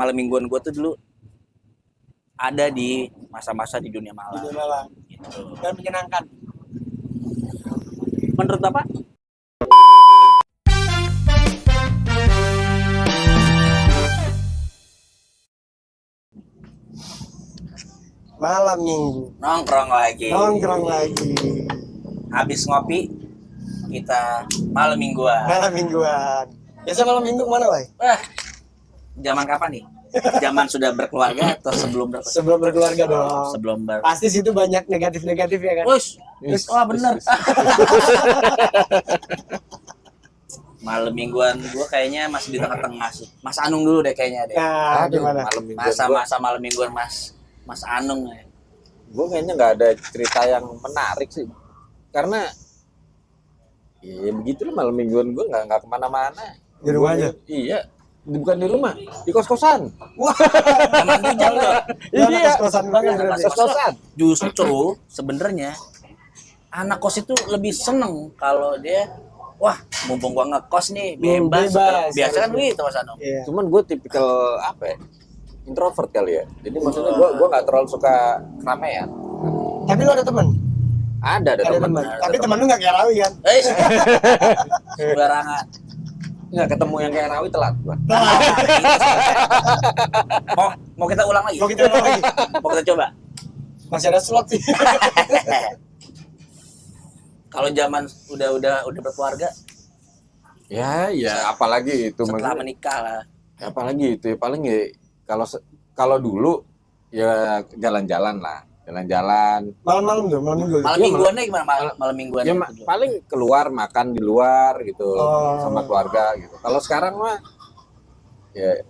malam mingguan gue tuh dulu ada di masa-masa di dunia malam. Dunia malam. Gitu. Dan menyenangkan. Menurut Bapak? Malam minggu. Nongkrong lagi. Nongkrong lagi. Habis ngopi, kita malam mingguan. Malam mingguan. Biasa malam minggu kemana, Bay? Zaman kapan nih? Zaman sudah berkeluarga atau Sebelum berkeluarga dong. Pasti situ banyak negatif-negatif ya kan? Wah bener. Malam mingguan gue kayaknya masih di tengah-tengah sih. Mas Anung dulu deh kayaknya deh. Nah, gimana? Masa malam mingguan Mas Anung ya. Gue kayaknya nggak ada cerita yang menarik sih. Karena ya begitu lah, malam mingguan gue nggak kemana-mana. Di rumah aja? Iya. Bukan di rumah, di kos-kosan. Wah, Zaman bujang loh. iya, kos-kosan banget berarti. Kos-kosan. Justru sebenarnya anak kos itu lebih seneng kalau dia, wah mumpung gua ngekos nih bebas. Biasa kan begitu Mas Anung. Iya. Cuman gue tipikal apa ya? Introvert kali ya. Jadi maksudnya gue nggak terlalu suka keramaian. Tapi lu ada teman? Ada teman. Tapi teman lu nggak kayak Rawi kan? Sembarangan. Nggak ketemu yang kayak Rawi telat gua. Mau kita ulang lagi? Mau kita ulang lagi? Mau kita coba? Masih ada slot sih. Kalau zaman udah berkeluarga, Ya, apalagi itu setelah maksudnya. menikah lah. Apalagi itu ya, paling ya kalau dulu ya jalan-jalan lah. Jalan-jalan. Malam-malam tuh, malam minggu. Malam mingguannya gimana? Malam mingguannya? Ya paling keluar makan di luar gitu sama keluarga gitu. Kalau sekarang mah ya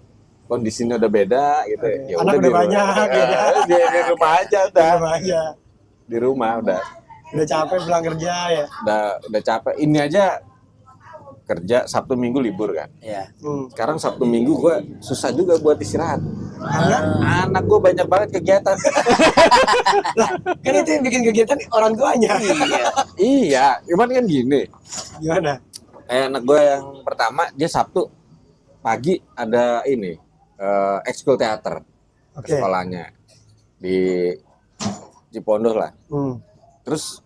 kondisinya udah beda gitu. Ya Anak udah banyak gitu. Di rumah aja udah. Di rumah aja. Di rumah udah. Udah capek pulang kerja ya. Udah capek. Ini aja kerja Sabtu Minggu libur kan. Iya. Sekarang Sabtu Minggu gua susah juga buat istirahat. Karena Anak gua banyak banget kegiatan. kan itu yang bikin kegiatan orang tuanya. Iya, cuman kan gini. Gimana? Kayak anak gue yang pertama, dia Sabtu pagi ada ini ekskul teater ke sekolahnya di Cipondoh lah. Terus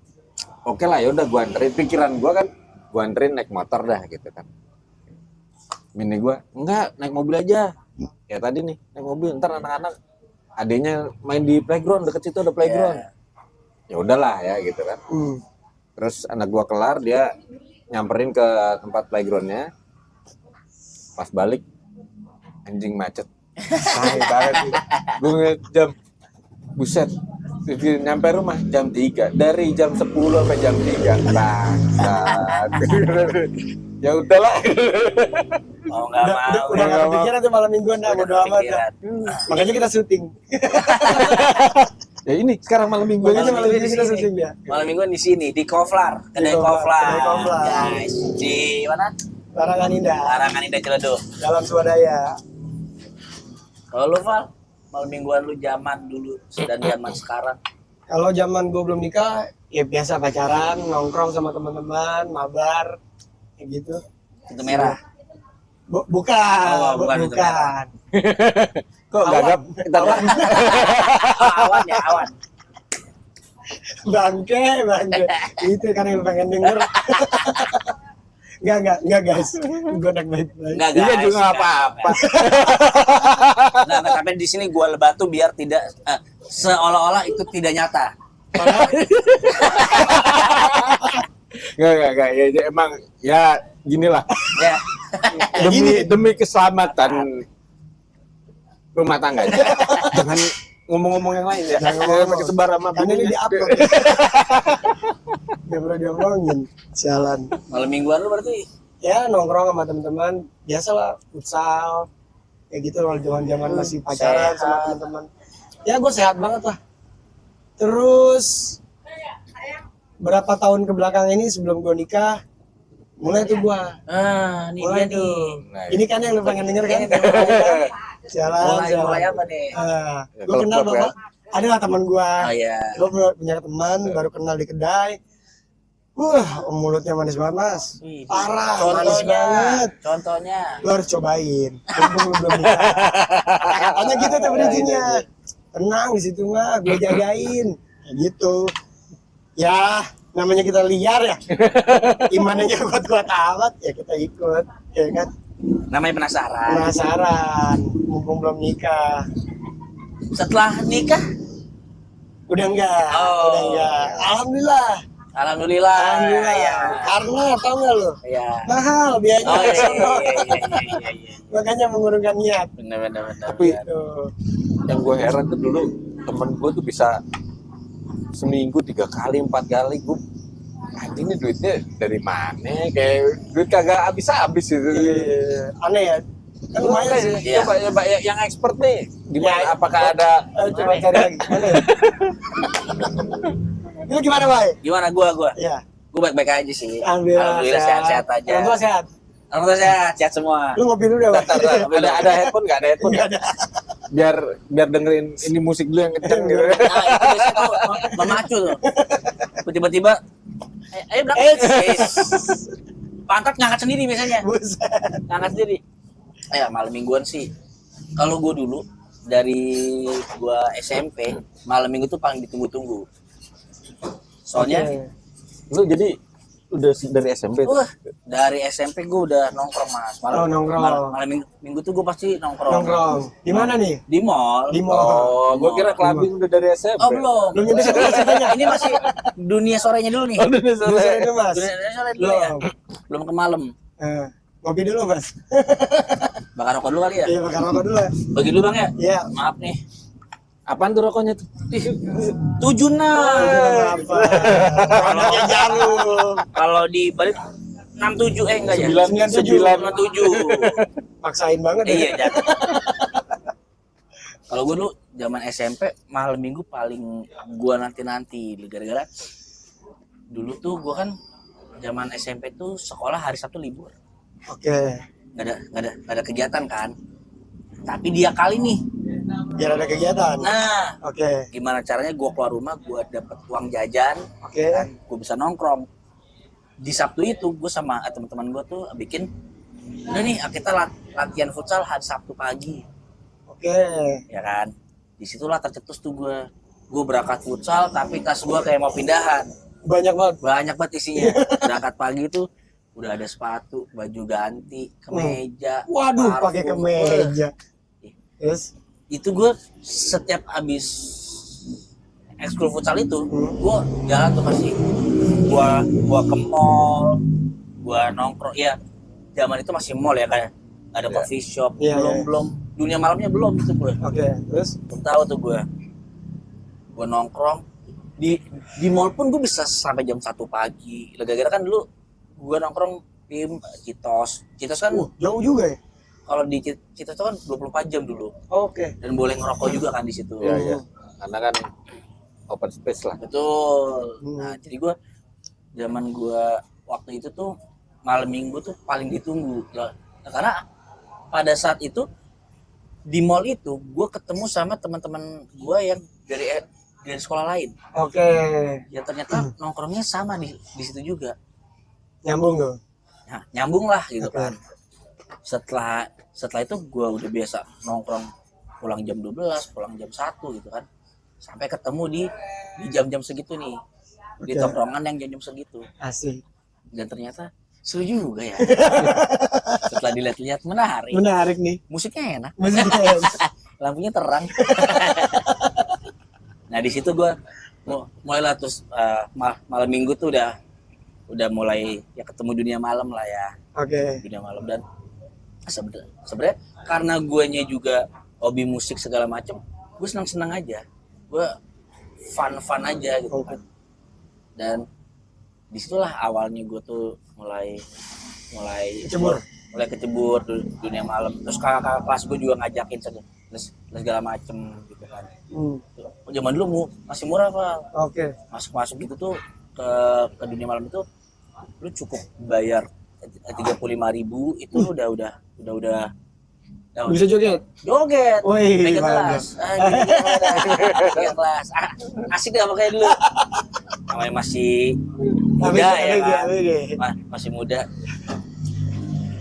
oke lah, ya udah gue anterin. Pikiran gue kan gue anterin naik motor dah gitu kan. Bini gue enggak, naik mobil aja. Kayak tadi nih, naik mobil. Ntar anak-anak adanya main di playground, deket situ ada playground. Ya udahlah ya gitu kan. Terus anak gua kelar, dia nyamperin ke tempat playgroundnya. Pas balik anjing macet. Sayang banget. Gue ngeliat jam, buset, nyampe rumah jam 3. Dari jam 10 sampai jam 3. Bangsat. Ya udahlah. Udah nggak kepikiran tuh malam mingguan dah, bodo amat dah. Makanya kita syuting. Ya ini sekarang malam mingguan aja, malam minggu kita syuting ya. Malam mingguan di sini, di Koflar, kedai Koflar. Guys, di mana? Larangan Indah Ciledug. dalam swadaya. Kalau lu Val, malam mingguan lu zaman dulu dan zaman sekarang? Kalau zaman gue belum nikah, ya biasa pacaran, nongkrong sama teman-teman, mabar, kayak gitu. Itu merah. Bukan. Kok gagap? Awan ya, awan. Bangke. Itu kan yang pengen denger. Enggak guys. Gue nak baik-baik. Iya juga nggak apa-apa. Nah, tapi di sini gue lebat tuh biar tidak seolah-olah itu tidak nyata. Enggak. Ya, emang ya ginilah. Ya. Demi keselamatan rumah tangganya. Jangan ngomong-ngomong yang lain ya. Jangan ngomong pakai sebar sama kan ini di-upload. Gak pernah diomongin. Sialan. Malam mingguan lu berarti? Ya nongkrong sama teman-teman, biasalah futsal. Kayak gitu kalau zaman-zaman masih pacaran sama teman-teman. Ya gue sehat banget lah. Terus berapa tahun ke belakang ini sebelum gue nikah, mulai tuh gue. Ini Mulai dia tuh. nih. Ini kan yang lu pengen denger kan? Jalan. Mulai apa nih? Gue kenal bapak. Adalah teman gue. Oh iya. Gue punya teman, baru kenal di kedai. Wah, mulutnya manis banget mas. Wih, Parah, manis contohnya, banget. contohnya. Lu harus cobain. Mumpung lu belum nikah. Kata-katanya gitu tuh bridging-nya. Tenang di situ mah, gue jagain. Kayak gitu. Ya, namanya kita liar ya. Imannya kuat-kuat amat, ya kita ikut. Ya kan? Namanya penasaran. Penasaran, mumpung belum nikah. Setelah nikah, Udah enggak, Oh. udah enggak. Alhamdulillah. alhamdulillah. Alhamdulillah. Ya. Karena tau nggak lo? Ya. Mahal biayanya. Oh iya, ke sono. iya. Makanya mengurungkan niat. Benar. Tapi Tuh. yang gue heran tuh dulu temen gue tuh bisa seminggu 3 kali 4 kali. Gue anjing ini duitnya dari mana? Kayak duit kagak habis gitu. Aneh ya. Kan lumayan sih. Iya. Coba yang expert nih gimana? Ya, Apakah ada Coba cari lagi. Mana ya? Itu gimana, Bay? Gimana gua? Ya. Gua baik-baik aja sih. Alhamdulillah sehat-sehat aja. Orang tua sehat. Alhamdulillah sehat semua. Lu ngopi dulu dah, Bay. ada headphone nggak? Ada headphone Nggak nggak? ada. Biar dengerin ini musik dulu yang kenceng gitu. Nah, itu biasanya tuh memacu tuh. Tiba-tiba ayo berangkat. Pantat ngangkat sendiri biasanya. Buset. Ngangkat sendiri. Malam mingguan sih. Kalau gua dulu dari gua SMP, malam minggu tuh paling ditunggu-tunggu. Soalnya Oke. Lu jadi udah dari SMP tuh? dari SMP gue udah nongkrong mas. Oh, nongkrong. Malam minggu tuh gue pasti nongkrong. Nongkrong. Di mana nih? Di mall. Di mall. Oh, gua kira clubbing udah dari SMP. Oh belum. Belum nyampe situ ceritanya. Ini masih dunia sorenya dulu nih. Udah Dulu sore dulu, Mas. Dunia sore dulu ya. Belum. Belum ke malam. Ngopi dulu, Mas. Bakar rokok dulu kali ya. Iya, makan rokok dulu. Bagi dulu bang ya. Iya. Maaf nih. Apaan tuh rokoknya tuh? 76. Apa? Produknya jarum. Kalau di Bali 67 enggak ya? 97. 97. Paksain banget ya. Iya, jangan. Kalau gue dulu zaman SMP malam minggu paling gua nanti gara-gara dulu tuh gua kan zaman SMP tuh sekolah hari Sabtu libur. Oke. Nggak ada kegiatan kan. Tapi dia kali nih. Biar ada kegiatan. Nah, Oke. gimana caranya gua keluar rumah gua dapet uang jajan, Oke. kan gua bisa nongkrong. Di Sabtu itu gua sama teman-teman gua tuh bikin udah nih kita latihan futsal hari Sabtu pagi. Oke. Ya kan, disitulah tercetus tuh gue berangkat futsal tapi tas gue kayak mau pindahan, Banyak banget. Isinya. Berangkat pagi tuh udah ada sepatu, baju ganti, kemeja, Waduh, parfum. pakai kemeja. Terus Itu gue setiap habis ekskul futsal itu gue jalan tuh pasti gue ke mall, gue nongkrong. Ya zaman itu masih mall ya, kayak nggak ada Iya. coffee shop. Iya, iya. belum dunia malamnya belum itu gue. Oke, terus Tahu tuh gue nongkrong di mall pun gue bisa sampai jam 1 pagi. Gara-gara kan dulu gue nongkrong di Citos kan. jauh juga ya. Kalau di Citos kan 24 jam dulu Oke. dan boleh ngerokok juga kan di situ. Iya, iya. Karena kan open space lah. Betul. Nah, jadi gue zaman gue waktu itu tuh malam minggu tuh paling ditunggu. Karena pada saat itu di mall itu gue ketemu sama teman-teman gue yang dari sekolah lain. Oke. Ya ternyata nongkrongnya sama di situ juga. Nyambung tuh. Nah, nyambung lah gitu Oke. kan. Setelah itu gue udah biasa nongkrong, pulang jam 12, pulang jam 1 gitu kan. Sampai ketemu di jam-jam segitu nih. Di Oke. tongkrongan yang jam-jam segitu. Asik. Dan ternyata seru juga ya. Setelah dilihat-lihat menarik. Menarik nih. Musiknya enak, Musiknya. lampunya terang. Nah di situ gue mulailah terus malam minggu tuh udah mulai ya ketemu dunia malam lah ya. Oke. Dunia malam. Dan sebenarnya karena guanya juga hobi musik segala macam, gue senang aja, gue fun aja gitu kan. Dan disitulah awalnya gue tuh mulai kecebur dunia malam. Terus kakak kelas gue juga ngajakin segala macem gitu kan. Zaman dulu masih murah Pak. Oke. Masuk gitu tuh ke dunia malam itu lu cukup bayar 35.000 itu udah Bisa joget. Wih, Mega mantap. kelas. Mega kelas. Asik dah pakai dulu. Namanya masih muda ya ABG, kan, ABG. Masih muda.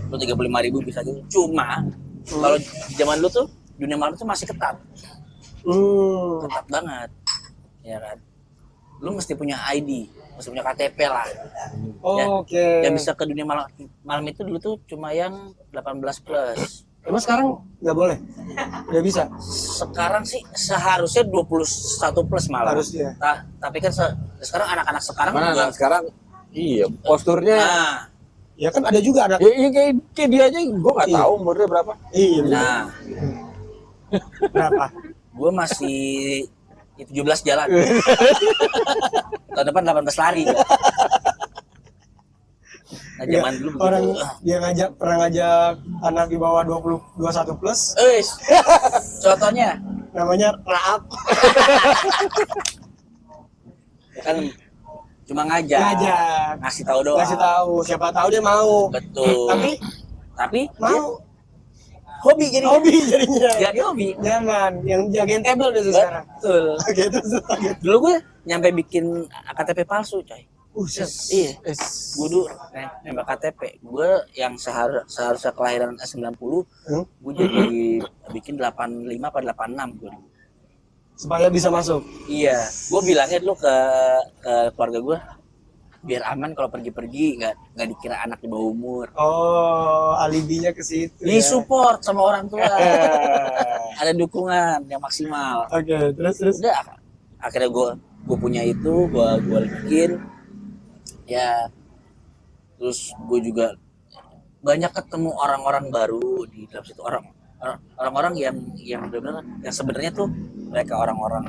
Lu 35.000 bisa gitu. Cuma kalau zaman lu tuh dunia malam tuh masih ketat, ketat banget, ya kan. Lu mesti punya ID, mesti punya KTP lah. Ya, Oke. yang bisa ke dunia malam, malam itu dulu tuh cuma yang 18 plus. Emang sekarang nggak boleh? Nggak bisa? Sekarang sih seharusnya 21 plus malah. Harusnya. Tapi kan sekarang anak-anak sekarang Mana juga. anak sekarang? Iya, posturnya. Nah, Ya kan ada juga anak. Ya, kayak dia aja, gue nggak Iya. tahu umurnya berapa. Iya. bener. nah, Berapa? gue masih 17 jalan. Tahun depan 18 lari. Gua. Nah, Nggak, zaman dulu begitu. orang dia pernah ngajak anak di bawah 21 plus, Contohnya namanya Raap. kan cuma ngajak, ngasih tahu doang. Kasih tahu, siapa tahu dia mau. Betul. Tapi Mau. hobi jadi Jadinya. jadi hobi. Jangan, yang jagain table biasa sekarang. Betul. Oke, terus lanjut. Dulu gue nyampe bikin KTP palsu, coy. Iya. Yes. Gue dulu nembak KTP. Gue yang seharusnya kelahiran S90, gue jadi bikin 85 apa 86 gue. Supaya bisa masuk. Iya, gue bilangnya dulu ke keluarga gue, biar aman kalau pergi-pergi, nggak dikira anak di bawah umur. Oh, alibinya ke situ. Di support sama orang tua, ada dukungan yang maksimal. Oke, terus. Udah, akhirnya gue punya itu, gue bikin, ya, terus gue juga banyak ketemu orang-orang baru di dalam situ, orang-orang yang benar-benar yang sebenarnya tuh mereka orang-orang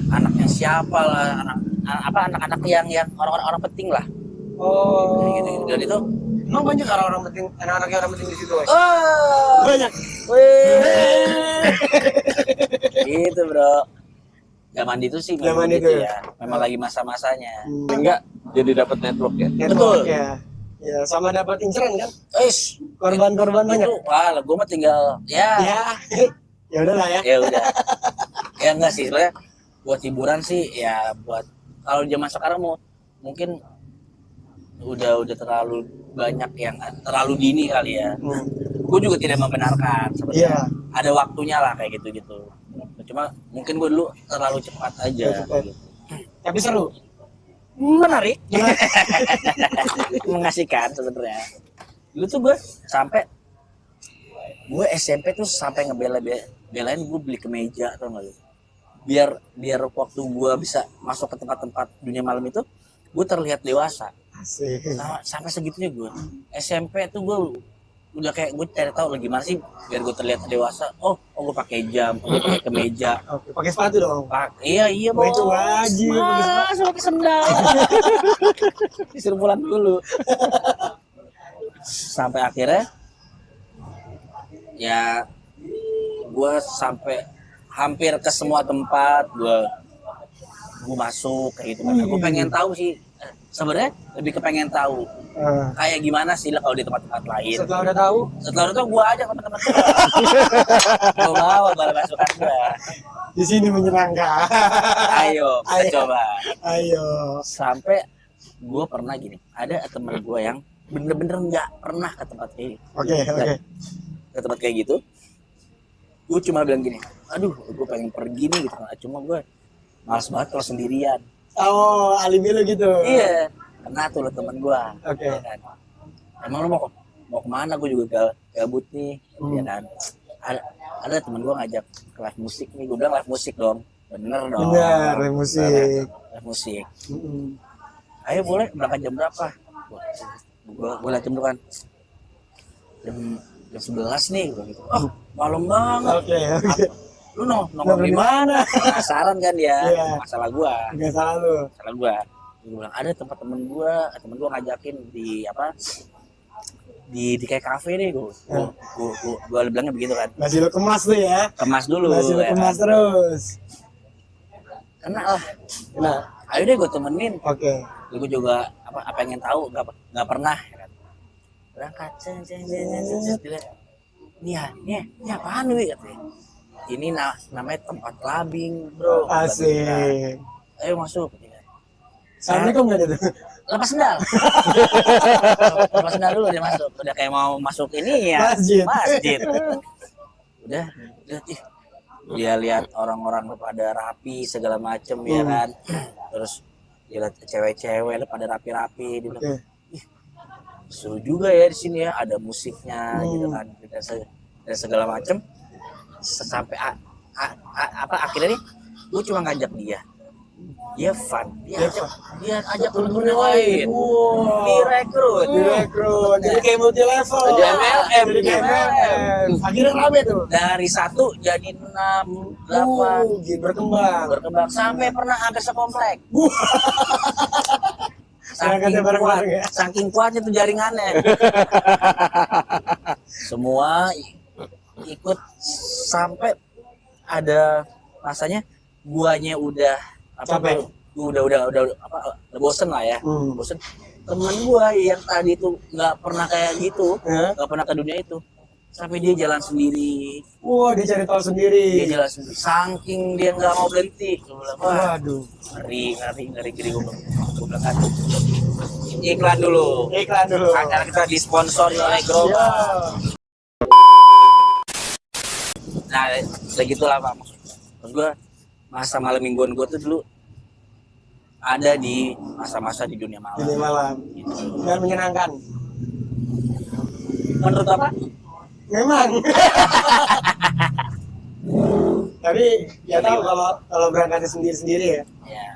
anaknya siapa lah, anak-anak yang orang-orang penting lah. Oh. Gitu. Dan itu Emang banyak orang-orang penting, anak-anak yang orang penting di situ, Wes? Banyak. Gitu, bro. Zaman itu sih Zaman gitu itu ya. Memang lagi masa-masanya. Enggak, jadi dapat network ya. Betul. Ya, sama dapat inceran kan? Eish, Korban-korban banyak. itu, wah, gue mah tinggal ya. Ya udahlah ya. Ya udah. Ya enggak sih, sebenarnya buat hiburan sih ya, buat kalau zaman sekarang mungkin udah terlalu banyak yang terlalu dini kali ya. Gue juga tidak membenarkan sebenarnya. Iya. Ada waktunya lah kayak gitu-gitu. Cuma mungkin gue dulu terlalu cepat aja. Cepat. Tapi seru. Menarik. Mengasihkan sebenarnya. Dulu tuh gue SMP tuh sampai belain gue beli kemeja, tau gak lu? Biar waktu gue bisa masuk ke tempat-tempat dunia malam itu, gue terlihat dewasa. Asik. Sampai segitunya gue. SMP tuh gue udah kayak gue cari tahu lagi gimana sih biar gue terlihat dewasa. Oh gue pakai jam, gue pakai kemeja. Oke, pakai sepatu dong. Iya Oh, itu wajib. Mas, pakai sendal. Disuruh pulang dulu. Sampai akhirnya ya gue sampai hampir ke semua tempat gue masuk kayak gitu kan. Gue pengen tahu sih, sebenarnya lebih kepengen tahu kayak gimana sih lah kalau di tempat-tempat lain. Setelah udah tahu, gue ajak teman-teman gue bawa barang masukan gue. di sini menyenangkan. Ayo kita coba. Ayo. Sampai gue pernah gini, ada teman gue yang bener-bener nggak pernah ke tempat kayak gitu. Oke. Ke tempat kayak gitu, gue cuma bilang gini, aduh gue pengen pergi nih gitu, cuma gue malas banget kalau sendirian. Oh, alibi lo gitu. Iya, kena tuh lo temen gue. Oke. Ya kan? Emang lo mau kemana? Gue juga gabut nih, ya kan. Ada temen gue ngajak ke live musik nih, gue bilang live musik dong. Bener dong. Bener, live musik. Live musik. Ayo boleh, berangkat jam berapa? Gue liat jam dulu kan. Jam 11 nih, gue gitu. Oh, malam banget. Oke. Lu nongkrong di mana? Penasaran kan ya? Iya. Masalah gua. Enggak salah lu. Masalah gua. Gua bilang ada tempat temen gua ngajakin di apa? Di kayak kafe deh gua bilangnya begitu kan. Masih lo kemas tuh ya. Kemas dulu. Masih lo ya kemas kan? terus. Kena lah. Nah, Ayo deh gua temenin. oke. Gua juga pengen tahu nggak pernah ya kan. Berangkat dilihat. Nih apaan nih katanya. Ini namanya tempat clubbing, bro. Asik. Ayo masuk. Assalamualaikum nggak itu? lepas sendal. Lepas sendal dulu dia masuk. Udah kayak mau masuk ini ya. Masjid. Udah ih. Dia lihat orang-orang pada rapi segala macem ya kan. Terus dia lihat cewek-cewek pada rapi-rapi, dia bilang, ih, seru juga ya di sini ya, ada musiknya gitu kan, dan segala macem. Sampai akhirnya nih, gue cuma ngajak dia fun, dia ajak temen-temen yang lain, direkrut, jadi kayak multi level, jadi MLM, akhirnya rame tuh, dari 1 jadi 6, 8, berkembang, sampai pernah hampir sekomplek. Saking kuatnya tuh jaringannya. Semua ikut sampai ada masanya guanya udah capek, udah bosen lah ya, bosen. Temen gua yang tadi tuh nggak pernah kayak gitu, nggak pernah ke dunia itu, sampai dia jalan sendiri. Wah, dia cari tahu sendiri. Dia jalan sendiri, saking dia nggak mau berhenti. Waduh, ngeri gua bilang kan, iklan dulu. Acara kita disponsori oleh Global. Nah, segitulah Pak. Maksud gue, masa malam mingguan gue tuh dulu ada di masa-masa di dunia malam. Dan menyenangkan. Menurut apa? Memang. Tapi ya tahu kalau berangkatnya sendiri ya.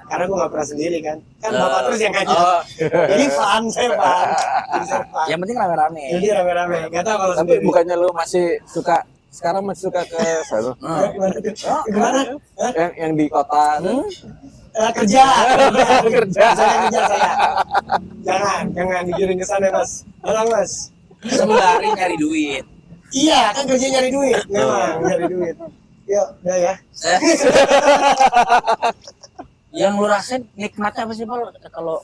Karena gue nggak pernah sendiri kan. Bapak terus yang ngajak. Jadi saya fun. Yang penting rame-rame. Jadi rame-rame. Gak tahu kalau Tapi sendiri. bukannya lu sekarang masih suka ke sana? Gimana? Yang di kota Kerja saya. Jangan digiring ke sana Mas. Jangan Mas. Sembari nyari duit. Iya kan kerja nyari duit. Memang nyari duit. Yuk, udah ya. Yang lu rasain nikmatnya apa sih Pak kalau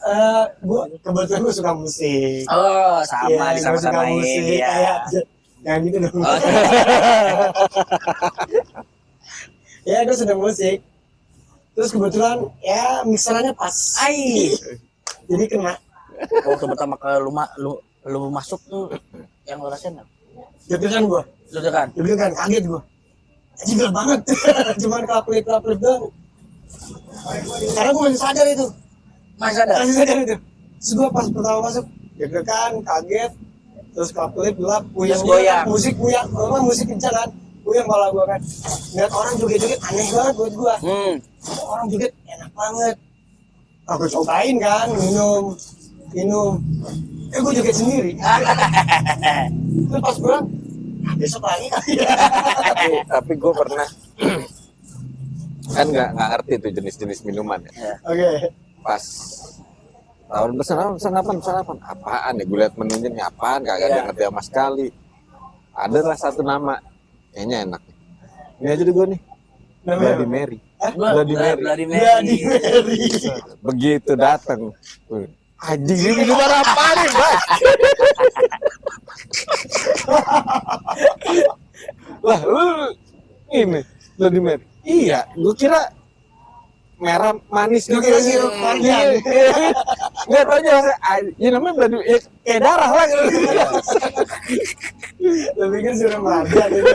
gua kebetulan gua suka musik. Oh, sama Iya, sama-samain musik, ya. kayak jangan gitu dong. Ya, gue seneng musik. Terus kebetulan ya mixerannya pas. Jadi kena. Waktu pertama kali lu masuk tuh yang lu rasain apa? Deg-degan gua. Deg-degan, kaget gua. Gila banget. Cuman klap-klip doang. Karena gua masih sadar itu. Masih sadar itu. Terus gua pas pertama masuk deg-degan, kaget. Terus klap-klip gelap, goyang. Musik kencang kan. Yang kepala gua kan. Lihat orang joget-joget aneh banget buat gua. Orang joget enak banget. Aku cobain kan, minum. Gua joget sendiri. Terus pas pulang, besok lagi kali ya. tapi gue pernah kan nggak ngerti tuh jenis-jenis minuman ya. Oke. Pas tahun pesan apaan ya, gue liat menunya nih apaan, kagak ada ngerti sama sekali. Ada lah satu nama kayaknya enak, ini aja deh gue nih, Bloody Mary. Bloody Mary. Begitu datang, anjing ini minuman apa nih Mas? Lah lu ini Bloody Mary. Iya, gue kira merah manis gitu. Kira sirup panjang. Nggak taunya, ya namanya Bloody, ya kayak darah lah. Lo pikir sirup panjang gitu.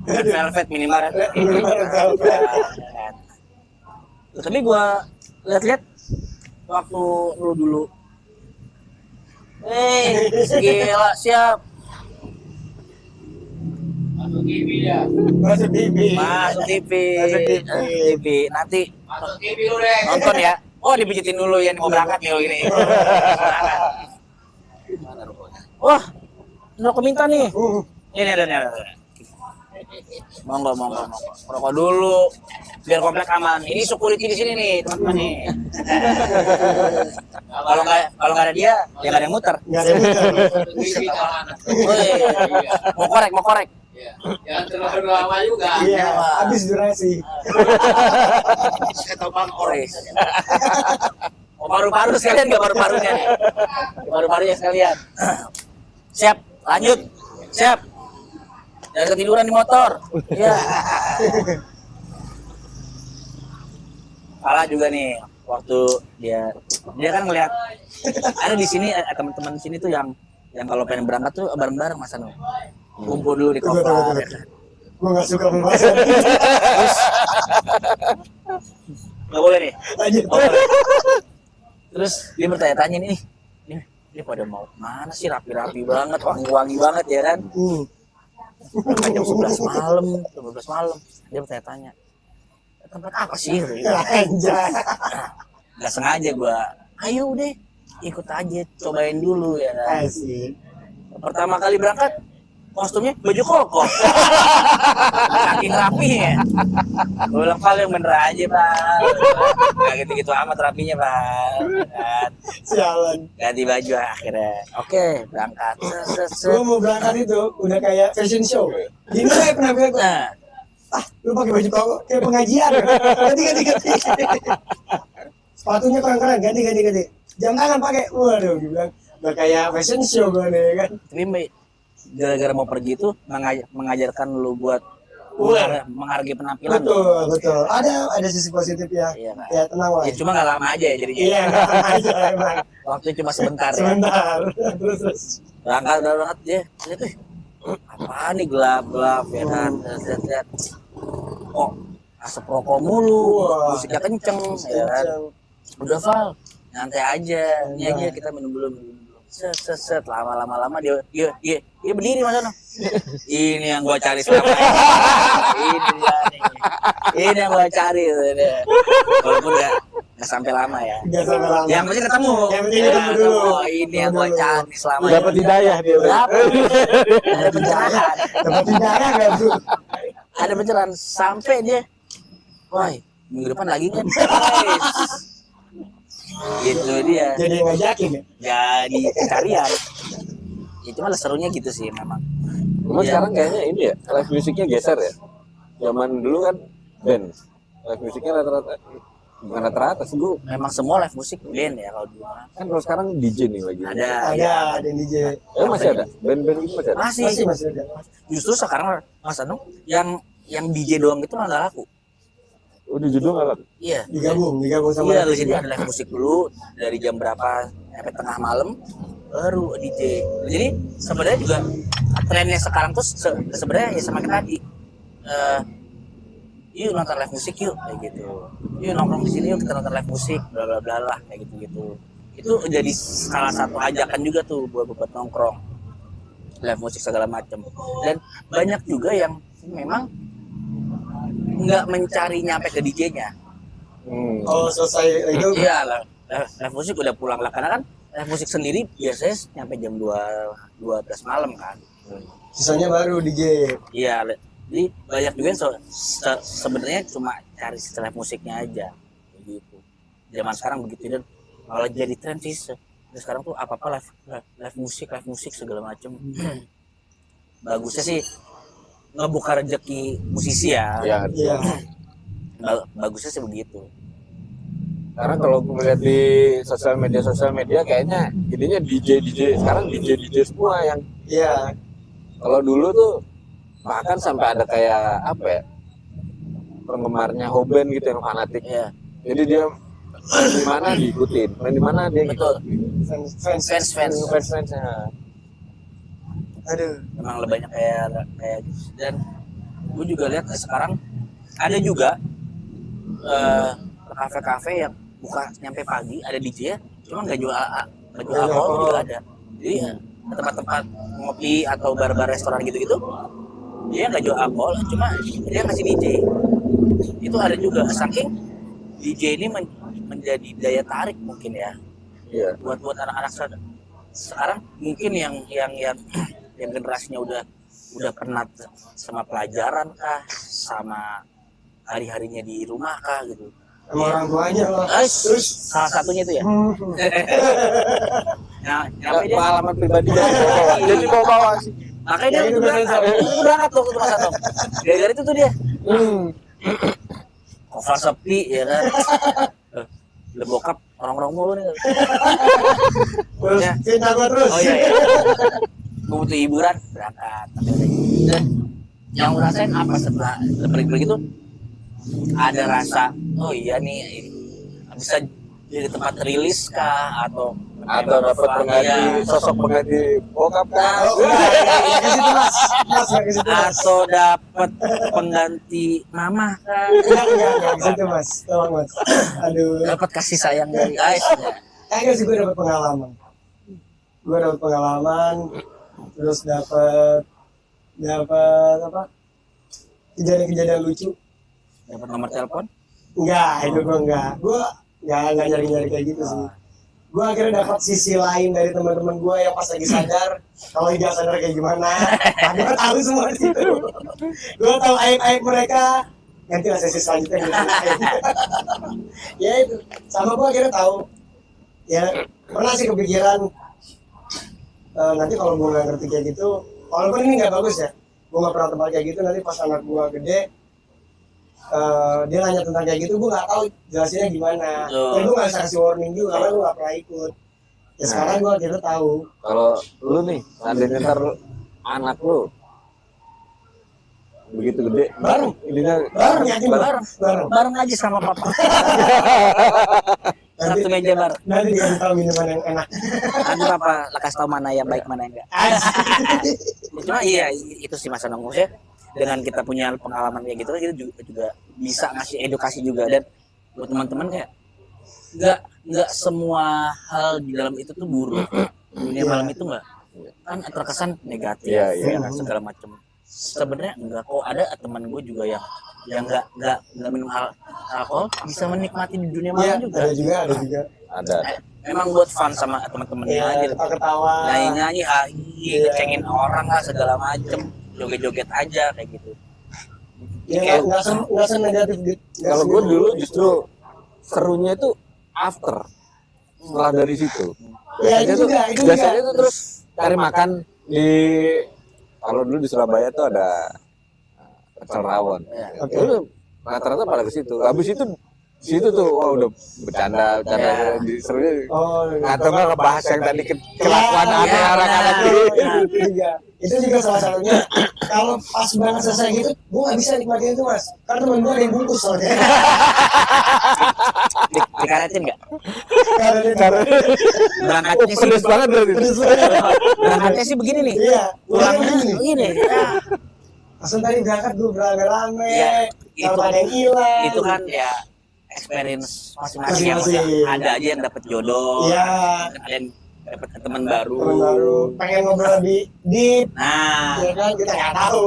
Red velvet minimal. Tapi gua lihat waktu lu dulu. Gila siap. Masuk TV. Masuk TV. Nanti masuk TV lu deh. Nonton ya. Oh, dipijitin dulu ya, mau berangkat nih ini. Wah, rokok minta nih. Ini ada. Monggo. Rokok dulu. Biar komplek aman. Ini security di sini nih, teman-teman nih. Kalau nggak ada dia, ya nggak ada yang muter. Mau korek. Jangan terlalu lama juga. Iya, habis durasi. Ketopang ores. Oh, paru-paru sekalian nggak paru-parunya nih? Paru-parunya sekalian. Siap, lanjut. Siap. Jangan ketiduran di motor. Iya. Salah juga nih. waktu dia kan ngeliat ada di sini teman-teman di sini tuh yang kalau pengen berangkat tuh bareng-bareng Mas Anu. Kumpul dulu di Tunggu, kopar. tunggu. Gue nggak suka pembahasan. Nggak boleh nih. Lanjut. Oh, boleh. Terus dia bertanya-tanya nih, ini pada mau mana sih, rapi-rapi banget, wangi-wangi banget ya kan? Jam 11 malam, dia bertanya-tanya, tempat apa sih? Anjay. Gak sengaja gua, ayo udah ikut aja, cobain dulu ya kan? Asik. Pertama kali berangkat, kostumnya baju koko. Saking rapinya. Gue bilang, Val yang bener aja Val. Gak gitu-gitu amat rapinya Val. Kan? Sialan. Ganti baju akhirnya. Oke, berangkat. Gue mau berangkat itu udah kayak fashion show. Gini kayak pernah bilang, Nah, lu pakai baju koko kayak pengajian. Ganti. Sepatunya keren-keren, ganti. Jam tangan pakai. Waduh, gue bilang udah kayak fashion show gue nih kan. tapi gara-gara mau pergi itu mengajarkan lu buat menghargai penampilan. Betul. Ada sisi positif ya. Iya, Pak. Ya tenang lah. Ya cuma nggak lama aja ya jadinya. Iya, nggak aja emang. Waktu cuma sebentar. Ya. Sebentar. Terus. Berangkat dia lihat apa nih gelap ya kan, lihat kok asap rokok mulu, Wah. musiknya kenceng ya kan. Udah Val, nyantai aja, ini aja kita minum dulu. Set lama dia berdiri Mas Ano. Ini yang gua cari selama ini. Ini yang gua cari. Walaupun nggak sampai lama ya. Nggak sampai lama. Yang penting ketemu. Yang penting ketemu dulu. Ini yang gua cari selama ini. Dapat hidayah dia. Ada pencerahan. Dapat hidayah nggak tuh? Ada pencerahan sampai dia. Woi, minggu depan lagi kan? Gitu dia. Jadi ngajakin ya? Jadi pencarian. Itu malah serunya gitu sih memang. Cuma Iya. sekarang kayaknya ini ya, live musiknya geser ya. Zaman dulu kan band. Live musiknya rata-rata bukan rata-rata sih, gua. Memang semua live musik band ya kalau dulu. Kan kalau sekarang DJ nih lagi. Ada. Ada DJ. Masih ada. Band-band gitu masih ada. Masih. ada. Justru sekarang Mas Anu yang DJ doang itu malah nggak laku. Udah judul nggak laku? Iya. Digabung sama Iya, DJ. jadi ada live musik dulu dari jam berapa sampai tengah malam baru DJ. Jadi sebenarnya juga trennya sekarang tuh sebenarnya ya sama kayak tadi. Yuk nonton live musik yuk kayak gitu. Yuk nongkrong di sini yuk kita nonton live musik bla bla bla lah kayak gitu. Itu jadi salah satu ajakan juga tuh buat nongkrong. Live musik segala macam. Dan banyak juga yang memang nggak mencari nyampe ke DJ-nya. Oh, selesai itu. Iya lah, live musik udah pulang lah karena kan live musik sendiri biasanya nyampe jam 12 malam kan. Sisanya baru DJ. Iya, jadi banyak juga yang sebenarnya cuma cari live musiknya aja kayak gitu. Zaman sekarang begitu dan malah jadi tren sih. Sekarang tuh apa-apa live musik segala macam. Bagusnya sih ngebuka rezeki musisi ya. Iya. Bagusnya sih begitu. Karena kalau melihat di sosial media kayaknya ininya DJ sekarang DJ semua yang. Iya. Kalau dulu tuh bahkan sampai ada kayak apa ya, penggemarnya Hoben gitu yang fanatik. Iya. Jadi dia main di mana diikutin, main di mana dia Betul. fansnya. Aduh. Memang lebih banyak kayak dan gue juga lihat sekarang ada juga kafe-kafe yang buka nyampe pagi ada DJ ya, cuma nggak jual alkohol juga ada. Jadi tempat-tempat ngopi atau bar-bar restoran gitu-gitu dia nggak jual alkohol, cuma dia ngasih DJ. Itu ada juga, saking DJ ini menjadi daya tarik mungkin ya. Iya. Buat anak-anak sekarang mungkin yang generasinya udah penat sama pelajaran kah, sama hari-harinya di rumah kah gitu. Sama orang tuanya lah. Terus salah satunya itu ya. Nah, nyampe dia Pengalaman pribadi jadi bawa sih. makanya dia Ya, itu berangkat tuh ke Mas Atom. Gara-gara itu tuh dia. Cover sepi ya kan. Udah bokap orang-orang mulu nih. Terus Ya. cinta gua terus. Oh iya. Gue butuh hiburan, berangkat. Dan yang gue rasain apa setelah pergi-pergi itu ada rasa, oh iya nih bisa di tempat rilis kah atau dapat pengganti sosok pengganti bokap kan. Oh, enggak ke situ mas enggak ke situ mas. atau dapat pengganti mama kah, Enggak ke situ mas, tolong mas. Aduh, dapat kasih sayang dari guys ya. kayaknya sih gue dapet pengalaman. Terus dapet apa? Kejadian-kejadian lucu. Dapat nomor telepon. Enggak, itu gue enggak. Gue enggak nyari-nyari kayak gitu sih. Gue akhirnya dapat sisi lain dari teman-teman gue yang pas lagi sadar, kalau nggak sadar kayak gimana. Nah, gue tahu semua itu. Gue tahu aib-aib mereka. Nanti lah sesi selanjutnya gitu. Ya itu. Sama gue akhirnya tahu. Ya pernah sih kepikiran. Nanti kalau gue nggak ngerti kayak gitu, walaupun ini nggak bagus ya, gue nggak pernah tempat kayak gitu. Nanti pas anak gue gede, dia nanya tentang kayak gitu, gue nggak tahu jelasinnya gimana. Ya gue nggak bisa kasih warning juga karena gue nggak pernah ikut. Ya sekarang gue akhirnya tahu. Kalau lu nih, seandainya ntar anak lu begitu gede, Bareng. ininya Yakin bareng. Bareng aja sama papa. Satu meja bareng. Nanti dikasih tahu minuman yang enak. Nanti papa kasih tahu mana yang baik mana yang enggak. Cuma iya itu sih Mas Anong, ya. Dengan kita punya pengalaman kayak gitu kita juga bisa ngasih edukasi juga, dan buat teman-teman kayak nggak semua hal di dalam itu tuh buruk. Dunia malam itu nggak kan terkesan negatif Iya. ya, segala macam. Sebenarnya enggak kok, ada teman gue juga yang nggak minum alkohol bisa menikmati di dunia malam juga. Ada juga. ada. Memang buat fun sama teman-temannya Iya, aja. ketawa. Nyanyi, ngecengin orang lah segala macem, joget-joget aja kayak gitu. Ya nggak senegatif gitu. Kalau gue dulu justru serunya itu after, setelah dari situ. Ya itu Biasanya juga. tuh terus cari makan di, kalau dulu di Surabaya tuh ada pecel rawon. Ya. Oke. Itu rata-rata pada ke situ. Habis itu di situ tuh udah bercanda Ya. di serunya. Oh, Atau nggak ngebahas yang tadi kelakuan aneh anak-anak ini. Itu juga salah satunya. Kalau pas banget selesai gitu, gue nggak bisa nikmatin itu mas, karena temen gue ada yang bungkus soalnya. Dikaretin nggak? Karena Berangkatnya sih Pedes banget berarti. berangkatnya sih begini nih. iya, Pulangnya begini. Ya, langsung tadi berangkat gue rame-rame, Iya, kalau ada yang hilang. itu kan ya experience masing-masing ya, Mas, ya. Masing-masing. Ada aja yang dapat jodoh, Iya. ada yang dapat teman baru. Temen baru, pengen ngobrol lebih deep, Nah, ya kan kita nggak tahu.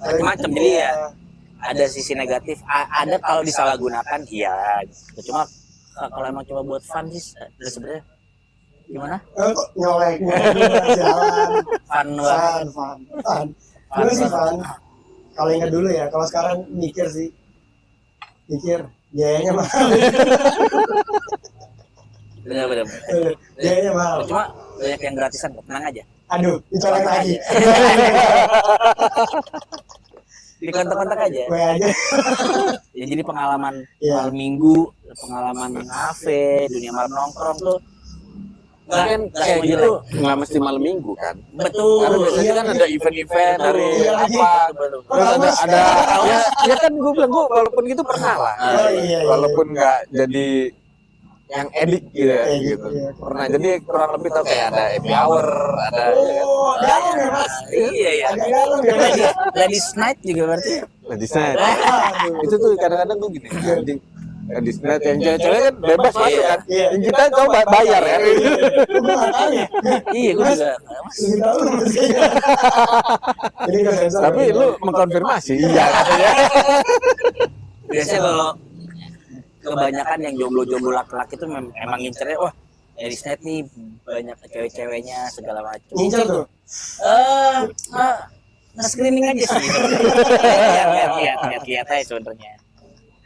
macam-macam. Jadi ya ada sisi negatif, ada kalau disalahgunakan iya. Cuma kalau emang cuma buat fun sih sebenarnya gimana? Kok nyolek jalan, Fun banget. fun. Dulu sih fun. Kalau ingat dulu ya, kalau sekarang mikir biayanya mahal. Bener-bener. Biayanya mahal. Cuma banyak yang gratisan kok, tenang aja. Aduh, dicolek lagi. Di kontak-kontak aja. Gue aja. Ya jadi pengalaman Iya. malam minggu, pengalaman kafe, dunia malam nongkrong tuh Kan nggak kayak semua gitu jelek. nggak mesti malam minggu kan. Betul. Karena biasanya kan ada event-event dari Iya lagi. apa. Betul. Terus ada ya kan gue bilang gue walaupun gitu pernah lah. Oh, iya. Walaupun nggak jadi yang edik gitu ya, Kayak gitu. iya. Pernah jadi kurang lebih tau kayak ada happy hour, ada Oh, dalam ya mas. Iya ya. Agak dalam ya mas. Ladies night juga berarti. ladies night. Aduh. Itu tuh kadang-kadang gue gini, anjing ladies night yang cewek-cewek kan bebas masuk kan. Iya. Yang kita coba bayar ya. Gue nggak tahu ya. Iya, gue juga. Mas, Lebih tahu lu mas kayaknya. Ini nggak sensor. Tapi lu mengkonfirmasi, iya katanya. biasanya kalau kebanyakan yang jomblo-jomblo laki-laki tuh emang ngincernya wah ladies night nih banyak cewek-ceweknya segala macam. Ngincer tuh. Nge-screening aja sih. Lihat aja sebenarnya.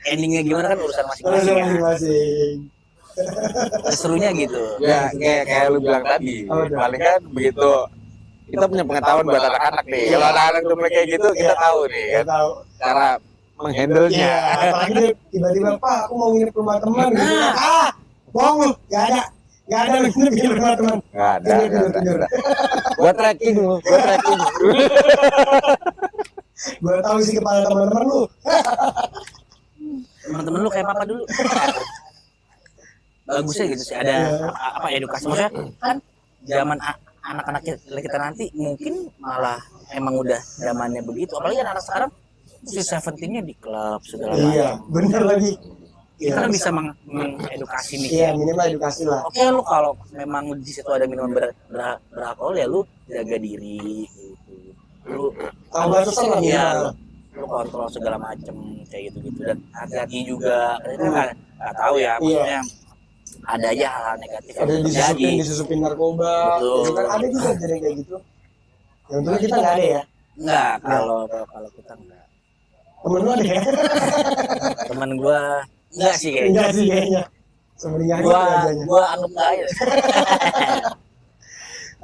Endingnya gimana kan urusan masing-masing ya. Masing-masing. Serunya gitu. Ya kayak lu bilang tadi, Oh, udah. paling kan begitu kita punya pengetahuan buat anak-anak nih. Kalau anak-anak tuh kayak gitu kita tahu nih Nggak kan tahu. cara menghandle-nya. Iya, apalagi dia tiba-tiba, Pak, aku mau nginep rumah teman. Gitu. Bohong lu, nggak ada nginep rumah teman. Nggak ada. Tidur. Gua tracking lu, gua tracking. Gua tahu sih kepala teman-teman lu. Teman-teman lu kayak papa dulu. bagusnya gitu sih ada apa edukasi maksudnya kan zaman anak-anak kita nanti mungkin malah emang udah zamannya begitu apalagi anak sekarang si Seventeen-nya di klub segala Iya, macam. bener lagi. Kita kan bisa mengedukasi nih. Iya, minimal edukasi lah. Oke, lu kalau memang di situ ada minuman beralkohol ya lu jaga diri gitu. Lu Tahu batasan lah ya, minimal. lu kontrol segala macam kayak gitu-gitu dan hati-hati juga. Kita nggak tahu ya maksudnya ada aja hal-hal negatif Ada yang terjadi. disusupin narkoba. Betul. Itu kan ada juga kejadian kayak gitu. Yang dulu kita nggak ada ya. Enggak, kalau kita enggak. Temen lu ada ya? Temen gua enggak sih kayaknya. Enggak sih kayaknya. Sebenarnya Gua anggap enggak aja.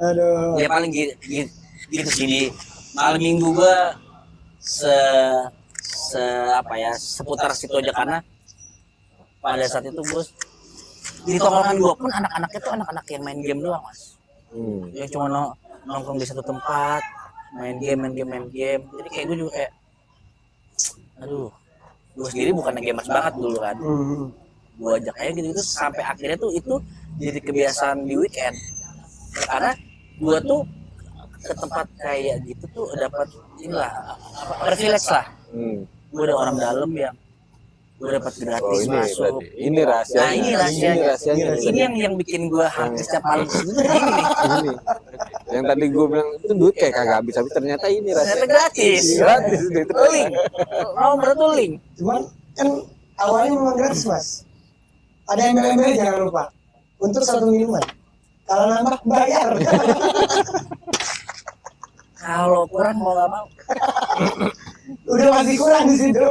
Aduh. Ya paling gitu sih di malam minggu gua apa ya seputar situ aja karena pada saat itu bos di tongkrongan gua pun anak-anaknya tuh anak-anak yang main game doang mas yang cuma nongkrong di satu tempat main game jadi kayak gue juga kayak aduh gue sendiri bukan gamers banget dulu kan gue ajak aja gitu sampai akhirnya tuh itu jadi kebiasaan di weekend karena gue tuh ke tempat kayak gitu tuh dapat inilah privilege lah gue ada orang dalam yang gue dapat gratis masuk ini rahasianya. Nah, ini rahasianya. Ini yang bikin gue hampir setiap malam itu gini nih. Ini. Yang tadi gue bilang itu duit kayak kagak habis tapi ternyata ini Ternyata rasanya gratis. gratis duit Link. Nomor tuh link. Cuman kan awalnya memang gratis mas. Ada embel-embel jangan lupa. Untuk satu minuman. Kalau nambah bayar. Kalau kurang mau nggak mau. Udah masih kurang di situ.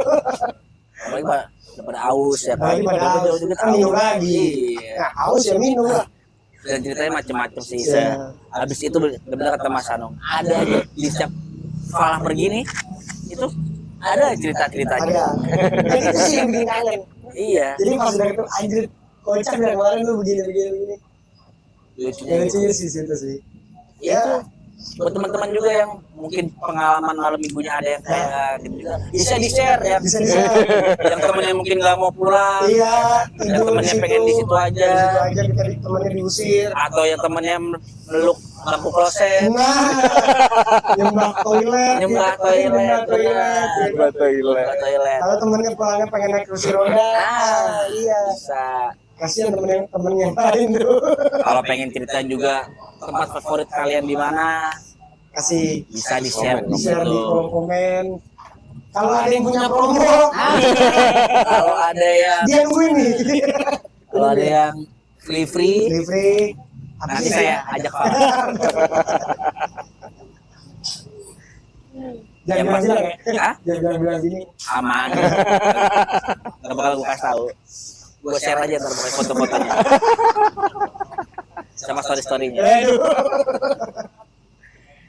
Apalagi pak daripada aus ya kan. Apalagi pada haus, juga kan minum lagi. Iya. Nah, haus ya minum lah. Dan ceritanya macam-macam sih. Iya. Habis itu benar kata Mas Anong. Ada aja di setiap falah begini itu ada cerita-ceritanya. Ada. Dan itu sih yang bikin kangen. Iya. Jadi pas udah itu anjir kocak dari kemarin lu begini. Lucunya Ya gitu. lucunya sih situ sih. Ya buat teman-teman juga yang mungkin pengalaman malam minggunya ada yang kayak gitu juga bisa di share ya Bisa di-share. yang temennya mungkin nggak mau pulang Iya, yang tidur temennya pengen di situ aja Di situ aja kita temennya diusir. atau yang temennya meluk lampu kloset Nah, nyembah toilet. Nyembah gitu. toilet, Nyembah toilet. benar. gitu. buat toilet. ke toilet Kalau temennya pulangnya pengen naik kursi roda. Iya. bisa Kasihan temen yang lain tuh. kalau pengen cerita juga tempat favorit kalian di mana Kasih bisa di share di-share di kolom komen. Kalau ada yang punya promo, kalau ada yang dia nungguin nih. kalau ada yang free Free. nanti saya ajak Farah. Jangan bilang ya. Hah? Jangan bilang gini. Aman. Gak bakal gue kasih tahu. Gue share aja ntar pokoknya foto-fotonya. Sama story-storynya. Aduh.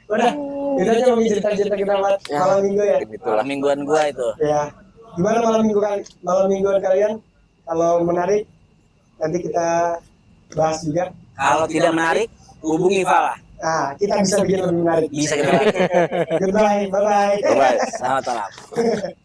Udah, itu aja mungkin cerita-cerita kita buat malam minggu ya. Malam mingguan gue itu. Ya. Gimana malam mingguan kalian? Kalau menarik, nanti kita bahas juga. Kalau tidak menarik, hubungi Fala. Nah, kita bisa bikin lebih menarik. Bisa kita. Goodbye, bye-bye. Bye. Selamat malam.